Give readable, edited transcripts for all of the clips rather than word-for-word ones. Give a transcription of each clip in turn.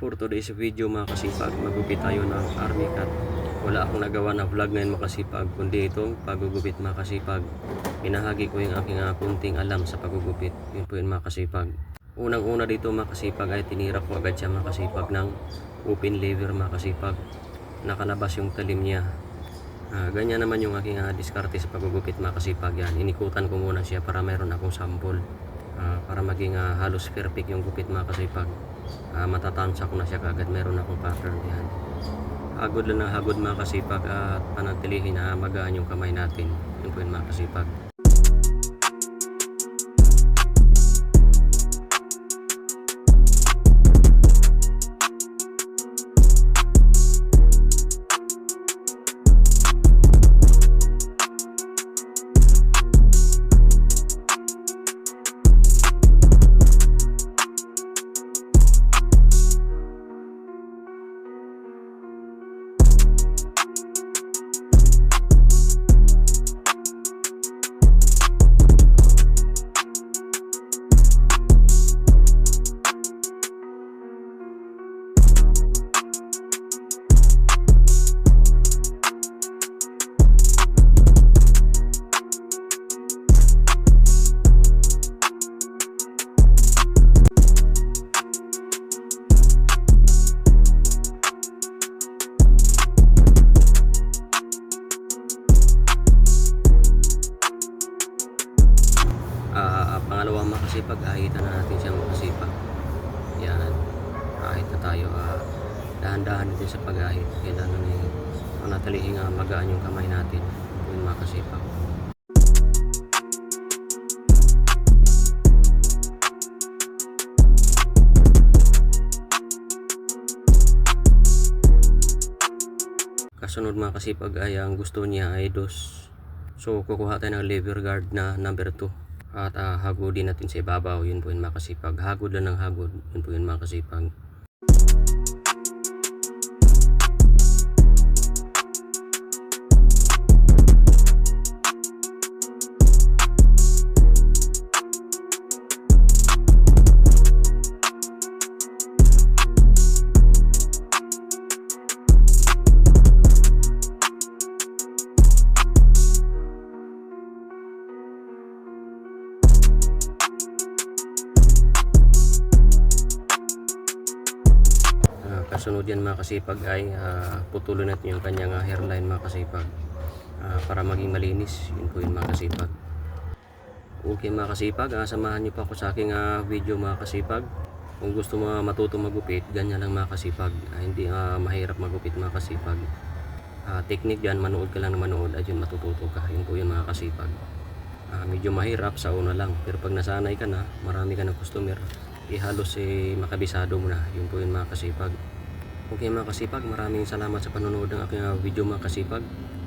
For today's video mga kasipag, magupit tayo ng army cut. Wala akong nagawa na vlog ngayon mga kasipag, kundi itong pagugupit mga kasipag. Binahagi ko yung aking kunting alam sa pagugupit. Yun po yun mga kasipag. Unang-una dito mga kasipag ay tinira ko agad siya mga kasipag ng open lever mga kasipag. Nakalabas yung talim niya. Ganyan naman yung aking diskarte sa pagugupit mga kasipag. Yan, inikutan ko muna siya para mayroon akong sample. Para maging halos perfect yung gupit mga kasipag. Matatansa ko na siya kaagad, meron akong pattern yan. Hagod lang na hagod mga kasipag at panatilihin na magaan yung kamay natin. Yun po yun mga kasipag. Pangalawa mga kasipag, ahitan na natin siya mga kasipag. Yan, ahit na tayo. Dahan-dahan din sa pag-ahit. Kailangan manatilihin magaan yung kamay natin. Yun mga kasipag. Kasunod mga kasipag ay ang gusto niya ay dos. So kukuha tayo ng lever guard na number 2. At hagodin natin sa ibabaw. Yun po yun mga kasipag. Hagod lang ng hagod. Yun po yun mga kasipag. Kasunod yan mga kasipag ay putulin natin yung kanyang hairline mga kasipag para maging malinis. Yun po yun mga kasipag. Okay mga kasipag, samahan nyo pa ako sa aking video mga kasipag. Kung gusto mo matuto magupit, ganyan lang mga kasipag. Hindi mahirap magupit mga kasipag. Technique dyan, manood ka lang na manood at yun matututo ka. Yun po yun mga kasipag. Medyo mahirap sa una lang, pero pag nasanay ka na, marami ka ng customer, halos makabisado mo na. Yun po yun mga kasipag. Okay mga kasipag, maraming salamat sa panonood ng aking video mga kasipag.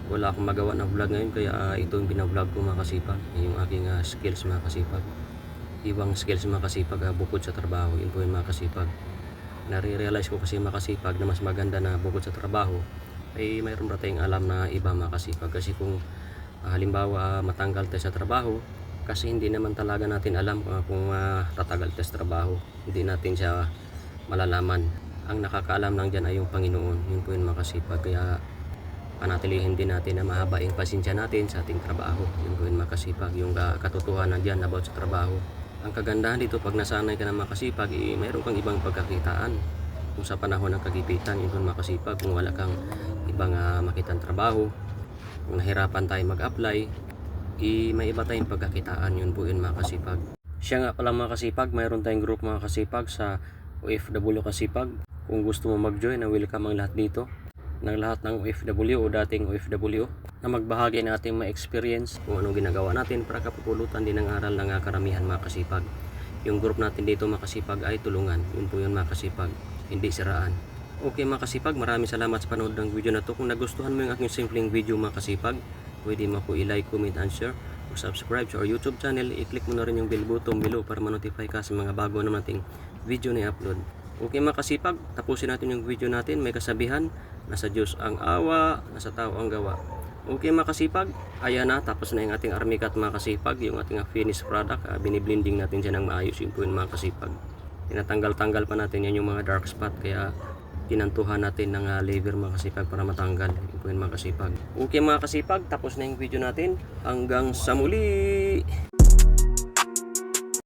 Wala akong magawa na vlog ngayon, kaya ito yung binavlog ko mga kasipag. Yung aking skills mga kasipag. Ibang skills mga kasipag bukod sa trabaho. Yun po yung mga kasipag. Nare-realize ko kasi mga kasipag na mas maganda na bukod sa trabaho ay mayroon pa tayong alam na iba mga kasipag. Kasi kung halimbawa matanggal tayo sa trabaho, kasi hindi naman talaga natin alam kung tatagal tayo sa trabaho. Hindi natin siya malalaman. Ang nakakaalam lang dyan ay yung Panginoon. Yun po yun mga kasipag. Kaya panatilihin din natin na mahaba yung pasensya natin sa ating trabaho. Yun po yun mga kasipag. Yung katotohanan dyan about sa trabaho. Ang kagandahan dito pag nasanay ka na mga kasipag, mayroon kang ibang pagkakitaan. Kung sa panahon ng kagipitan, yun po mga kasipag. Kung wala kang ibang makitang trabaho, kung nahirapan tayo mag-apply, may iba tayong pagkakitaan. Yun po yun mga kasipag. Siya nga pala mga kasipag, mayroon tayong group mga kasipag sa OFW kasipag. Kung gusto mo mag-join, welcome ang lahat dito. Ng lahat ng OFW o dating OFW na magbahagi ng ating mga experience kung anong ginagawa natin para kapupulutan din ng aral ng karamihan mga kasipag. Yung group natin dito mga kasipag ay tulungan. Yun po yun mga kasipag, hindi siraan. Okay mga kasipag, maraming salamat sa panood ng video na to. Kung nagustuhan mo yung aking simpleng video mga kasipag, pwede mo po i-like, comment, and share. Kung subscribe sa our YouTube channel, i-click mo na rin yung bell button below para ma-notify ka sa mga bago na nating video na i-upload. Okay mga kasipag, tapusin natin yung video natin. May kasabihan, nasa Diyos ang awa, nasa tao ang gawa. Okay mga kasipag, ayan na, tapos na yung ating army cut mga kasipag, yung ating finished product. Biniblending natin siya ng maayos, yun po yun mga kasipag. tinatanggal-tanggal pa natin yan yung mga dark spot, kaya tinantuhan natin ng lever mga kasipag para matanggal. Yun po yun mga kasipag. Okay mga kasipag, tapos na yung video natin. Hanggang sa muli!